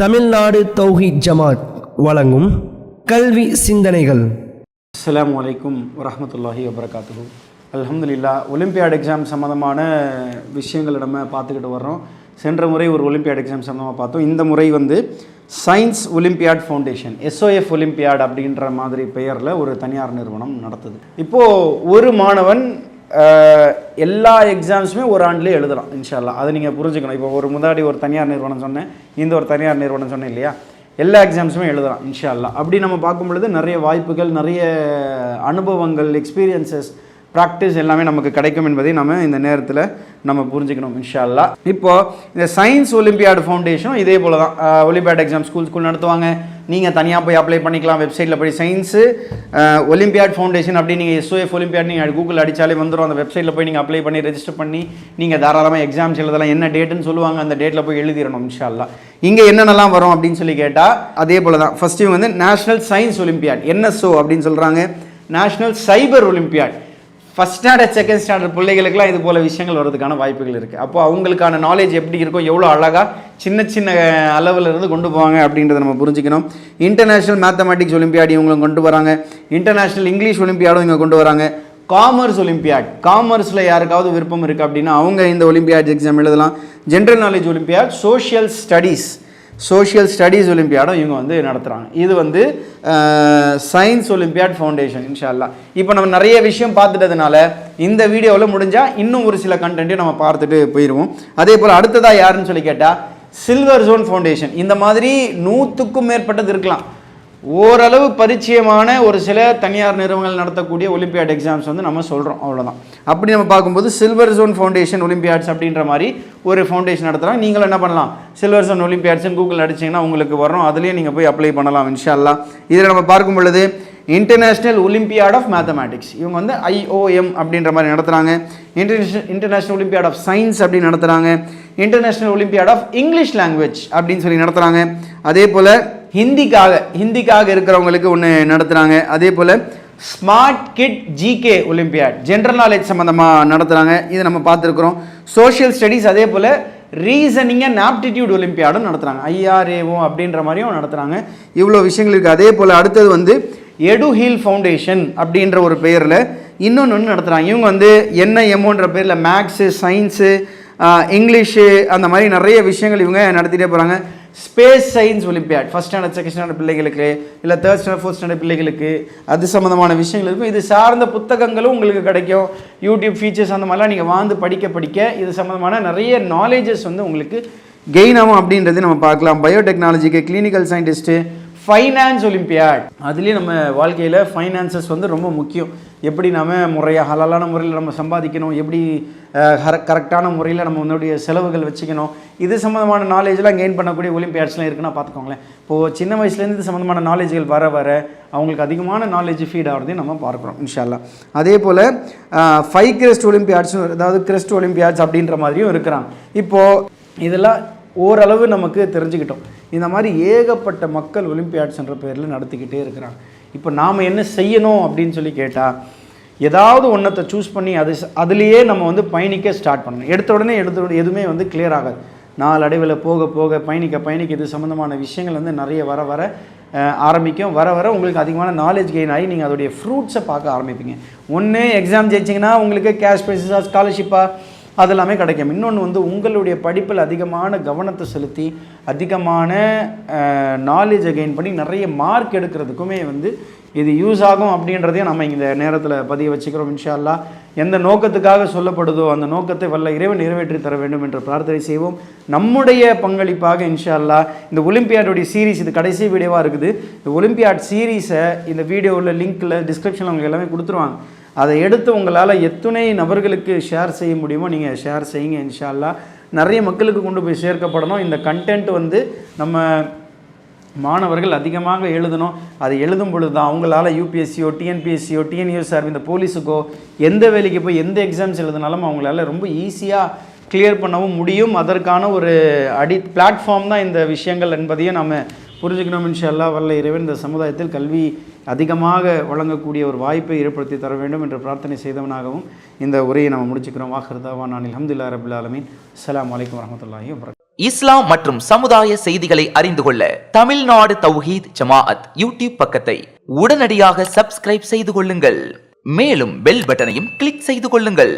தமிழ்நாடு தௌஹீத் ஜமாத் வழங்கும் கல்வி சிந்தனைகள். அஸ்ஸலாமு அலைக்கும் வரஹ்மத்துல்லாஹி வபரகாத்துஹு. அல்ஹம்துலில்லாஹ். ஒலிம்பியாட் எக்ஸாம் சம்மந்தமான விஷயங்களை நம்ம பார்த்துக்கிட்டு வர்றோம். சென்ற முறை ஒரு ஒலிம்பியாட் எக்ஸாம் சம்மந்தமாக பார்த்தோம். இந்த முறை science olympiad foundation, SOF olympiad அப்படின்ற மாதிரி பெயரில் ஒரு தனியார் நிறுவனம் நடத்துது. இப்போது ஒரு மாணவன் எல்லா எக்ஸாம்ஸுமே ஒரு ஆண்டுலேயே எழுதலாம் இன்ஷா அல்லாஹ். அதை நீங்கள் புரிஞ்சுக்கணும். இப்போ முன்னாடி ஒரு தனியார் நிறுவனம் சொன்னேன், இந்த ஒரு தனியார் நிறுவனம் சொன்னேன் இல்லையா, எல்லா எக்ஸாம்ஸுமே எழுதலாம் இன்ஷா அல்லாஹ். அப்படி நம்ம பார்க்கும் பொழுது நிறைய வாய்ப்புகள், நிறைய அனுபவங்கள், எக்ஸ்பீரியன்சஸ், ப்ராக்டிஸ் எல்லாமே நமக்கு கிடைக்கும் என்பதை நம்ம இந்த நேரத்தில் நம்ம புரிஞ்சுக்கணும் இன்ஷா அல்லாஹ். இப்போது இந்த சயின்ஸ் ஒலிம்பியாட் ஃபவுண்டேஷனும் இதே போல் தான். ஒலிம்பியாட் எக்ஸாம் ஸ்கூல் நடத்துவாங்க. நீங்கள் தனியாக போய் அப்ளை பண்ணிக்கலாம். வெப்சைட்டில் போய் சயின்ஸு ஒலிம்பியாட் ஃபவுண்டேஷன் அப்படி நீங்கள் SOF ஒலிம்பியாட் நீங்கள் கூகுள் அடித்தாலே வந்துடும். அந்த வெப்சைட்டில் போய் நீங்கள் அப்ளை பண்ணி ரெஜிஸ்டர் பண்ணி நீங்கள் தாராளமாக எக்ஸாம்ஸ் எழுதலாம். என்ன டேட்டுன்னு சொல்லுவாங்க, அந்த டேட்டில் போய் எழுதிடணும் இன்ஷா அல்லாஹ். இங்கே என்னென்னலாம் வரும் அப்படின்னு சொல்லி கேட்டால் அதே போல் தான். ஃபஸ்ட்டு இவங்க நேஷனல் சயின்ஸ் ஒலிம்பியாட், NSO அப்படின்னு சொல்கிறாங்க. National cyber olympiad, first standard second standard பிள்ளைகளுக்குலாம் இது போல் விஷயங்கள் வர்றதுக்கான வாய்ப்புகள் இருக்குது. அப்போ அவங்களுக்கான நாலேஜ் எப்படி இருக்கும், எவ்வளோ அழகாக சின்ன சின்ன அளவில் இருந்து கொண்டு போவாங்க அப்படின்றத நம்ம புரிஞ்சுக்கணும். இன்டர்நேஷ்னல் மேத்தமெட்டிக்ஸ் ஒலிம்பியாட் இவங்களும் கொண்டு வராங்க. இன்டர்நேஷ்னல் இங்கிலீஷ் ஒலிம்பியாடும் இங்கே கொண்டு வராங்க. காமர்ஸ் ஒலிம்பியாட், காமர்ஸில் யாருக்காவது விருப்பம் இருக்குது அப்படின்னா அவங்க இந்த ஒலிம்பியாட் எக்ஸாம் எழுதலாம். General knowledge olympiad, social studies ஒலிம்பியாடும் இவங்க நடத்துகிறாங்க. இது சயின்ஸ் ஒலிம்பியாட் ஃபவுண்டேஷன் இன்ஷா அல்லாஹ். இப்போ நம்ம நிறைய விஷயம் பார்த்துட்டதுனால இந்த வீடியோவில் முடிஞ்சால் இன்னும் ஒரு சில கண்டென்ட்டையும் நம்ம பார்த்துட்டு போயிடுவோம். அதே போல் அடுத்ததாக யாருன்னு சொல்லி கேட்டால் சில்வர் ஜோன் ஃபவுண்டேஷன். இந்த மாதிரி 100க்கும் மேற்பட்டது இருக்கலாம். ஓரளவு பரிச்சயமான ஒரு சில தனியார் நிறுவனங்கள் நடத்தக்கூடிய ஒலிம்பியாட் எக்ஸாம்ஸ் நம்ம சொல்கிறோம், அவ்வளோதான். அப்படி நம்ம பார்க்கும்போது சில்வர் ஜோன் ஃபவுண்டேஷன் ஒலிம்பியாட்ஸ் அப்படின்ற மாதிரி ஒரு ஃபவுண்டேஷன் நடத்துகிறாங்க. நீங்களும் என்ன பண்ணலாம், சில்வர் ஜோன் ஒலிம்பியாட்ஸ்னு கூகுள் அடிச்சிங்கன்னா உங்களுக்கு வரும். அதுலேயே நீங்கள் போய் அப்ளை பண்ணலாம் இன்ஷா அல்லாஹ். இதில் நம்ம பார்க்கும் பொழுது இன்டர்நேஷ்னல் ஒலிம்பியாட் ஆஃப் மேத்தமேட்டிக்ஸ் இவங்க IOM அப்படின்ற மாதிரி நடத்துகிறாங்க. இன்டர்நேஷ்னல் ஒலிம்பியாட் ஆஃப் சயின்ஸ் அப்படின்னு நடத்துகிறாங்க. International olympiad of English language அப்படின்னு சொல்லி நடத்துகிறாங்க. அதே போல் ஹிந்திக்காக இருக்கிறவங்களுக்கு ஒன்று நடத்துகிறாங்க. அதே போல் smart kid GK olympiad, general knowledge சம்மந்தமாக நடத்துகிறாங்க. இது நம்ம பார்த்துருக்குறோம். சோஷியல் ஸ்டடீஸ், அதே போல் ரீசனிங் அண்ட் ஆப்டிடியூட் ஒலிம்பியாடும் நடத்துகிறாங்க. IRAO அப்படின்ற மாதிரியும் நடத்துகிறாங்க. இவ்வளோ விஷயங்கள் இருக்குது. அதே போல் அடுத்தது எடுஹீல் ஃபவுண்டேஷன் அப்படின்ற ஒரு பெயரில் இன்னொன்று நடத்துகிறாங்க. இவங்க NIMOன்ற பேரில் மேக்ஸு, சயின்ஸு, இங்கிலீஷு அந்த மாதிரி நிறைய விஷயங்கள் இவங்க நடத்திட்டே போகிறாங்க. Space science olympiad, first standard second standard பிள்ளைகளுக்கு, இல்லை தேர்ட் ஸ்டாண்டர்ட் ஃபோர்த் ஸ்டாண்டர்ட் பிள்ளைகளுக்கு அது சம்மந்தமான விஷயங்கள் இருக்கும். இது சார்ந்த புத்தகங்களும் உங்களுக்கு கிடைக்கும். யூடியூப் ஃபீச்சர்ஸ் அந்த மாதிரிலாம் நீங்கள் படிக்க இது சம்மந்தமான நிறைய நாலேஜஸ் உங்களுக்கு கெயின் ஆகும் அப்படின்றது நம்ம பார்க்கலாம். பயோடெக்னாலஜிக்கு, கிளினிக்கல் சயின்டிஸ்ட்டு, ஃபைனான்ஸ் ஒலிம்பியாட், அதுலேயும் நம்ம வாழ்க்கையில் ஃபைனான்சஸ் ரொம்ப முக்கியம். எப்படி நம்ம முறையாக ஹலாலான முறையில் நம்ம சம்பாதிக்கணும், எப்படி கரெக்டான முறையில் நம்ம செலவுகள் வச்சுக்கணும், இது சம்மந்தமான நாலேஜெலாம் கெயின் பண்ணக்கூடிய ஒலிம்பியாட்ஸ்லாம் இருக்குன்னா பார்த்துக்கோங்களேன். இப்போது சின்ன வயசுலேருந்து இது சம்மந்தமான நாலேஜ்கள் வர அவங்களுக்கு அதிகமான நாலேஜ் ஃபீட் ஆகிறதையும் நம்ம பார்க்குறோம் இன்ஷா அல்லாஹ். அதே போல் 5 கிரெஸ்ட் ஒலிம்பியாட்ஸ், அதாவது கிரெஸ்ட் ஒலிம்பியாட்ஸ் அப்படின்ற மாதிரியும் இருக்கிறாங்க. இப்போது இதெல்லாம் ஓரளவு நமக்கு தெரிஞ்சுக்கிட்டோம். இந்த மாதிரி ஏகப்பட்ட மக்கள் ஒலிம்பியாட்ஸ்ன்ற பேரில் நடத்திக்கிட்டே இருக்கிறாங்க. இப்போ நாம் என்ன செய்யணும் அப்படின்னு சொல்லி கேட்டால், ஏதாவது ஒன்றத்தை சூஸ் பண்ணி அதுலேயே நம்ம பயணிக்க ஸ்டார்ட் பண்ணணும். எடுத்த உடனே எதுவுமே கிளியர் ஆகாது. நாளடைவில் போக பயணிக்க இது சம்மந்தமான விஷயங்கள் நிறைய வர ஆரம்பிக்கும். வர உங்களுக்கு அதிகமான நாலேஜ் கெயின் ஆகி நீங்கள் அதோடைய ஃப்ரூட்ஸை பார்க்க ஆரம்பிப்பீங்க. ஒன்று எக்ஸாம் ஜெயிச்சிங்கன்னா உங்களுக்கு கேஷ் ப்ரைஸஸாக, ஸ்காலர்ஷிப்பாக அதெல்லாமே கிடைக்கும். இன்னொன்று உங்களுடைய படிப்பில் அதிகமான கவனத்தை செலுத்தி அதிகமான நாலேஜை கெயின் பண்ணி நிறைய மார்க் எடுக்கிறதுக்குமே இது யூஸ் ஆகும் அப்படின்றதையும் நம்ம இந்த நேரத்தில் பதிய வச்சுக்கிறோம் இன்ஷா அல்லாஹ். எந்த நோக்கத்துக்காக சொல்லப்படுதோ அந்த நோக்கத்தை வல்ல இறைவன் நிறைவேற்றி தர வேண்டும் என்ற பிரார்த்தனை செய்வோம். நம்முடைய பங்களிப்பாக இன்ஷா அல்லாஹ் இந்த ஒலிம்பியாடுடைய சீரீஸ், இது கடைசி வீடியோவாக இருக்குது. இந்த ஒலிம்பியாட் சீரீஸை இந்த வீடியோவில் லிங்க்கில் டிஸ்கிரிப்ஷனில் உங்களுக்கு எல்லாமே கொடுத்துருவாங்க. அதை எடுத்து உங்களால் எத்தனை நபர்களுக்கு ஷேர் செய்ய முடியுமோ நீங்கள் ஷேர் செய்யுங்க இன்ஷா அல்லாஹ். நிறைய மக்களுக்கு கொண்டு போய் சேர்க்கப்படணும். இந்த கண்டென்ட் நம்ம மாணவர்கள் அதிகமாக எழுதணும். அது எழுதும் பொழுது தான் அவங்களால UPSCயோ, TNPSCயோ, TNUSR இந்த போலீஸுக்கோ எந்த வேலைக்கு போய் எந்த எக்ஸாம்ஸ் எழுதினாலும் அவங்களால ரொம்ப ஈஸியாக கிளியர் பண்ணவும் முடியும். அதற்கான ஒரு பிளாட்ஃபார்ம் தான் இந்த விஷயங்கள் என்பதையும் நம்ம புரிஞ்சுக்கணும் இன்ஷா அல்லாஹ். வல்ல இறைவன் இந்த சமுதாயத்தில் கல்வி அதிகமாக வழங்கக்கூடிய ஒரு வாய்ப்பை ஏற்படுத்தி தர வேண்டும் என்று பிரார்த்தனை செய்தவனாகவும் இந்த உரையை நம்ம முடிச்சுக்கிறோம். வாஹிர் தாவானா அல்ஹம்துலில்லாஹி ரப்பில் ஆலமீன். அஸ்ஸலாமு அலைக்கும் வரஹ்மத்துல்லாஹி வபரகாத்துஹு. இஸ்லாம் மற்றும் சமுதாய செய்திகளை அறிந்து கொள்ள தமிழ்நாடு தௌஹீத் ஜமாஅத் யூடியூப் பக்கத்தை உடனடியாக சப்ஸ்கிரைப் செய்து கொள்ளுங்கள். மேலும் பெல் பட்டனையும் கிளிக் செய்து கொள்ளுங்கள்.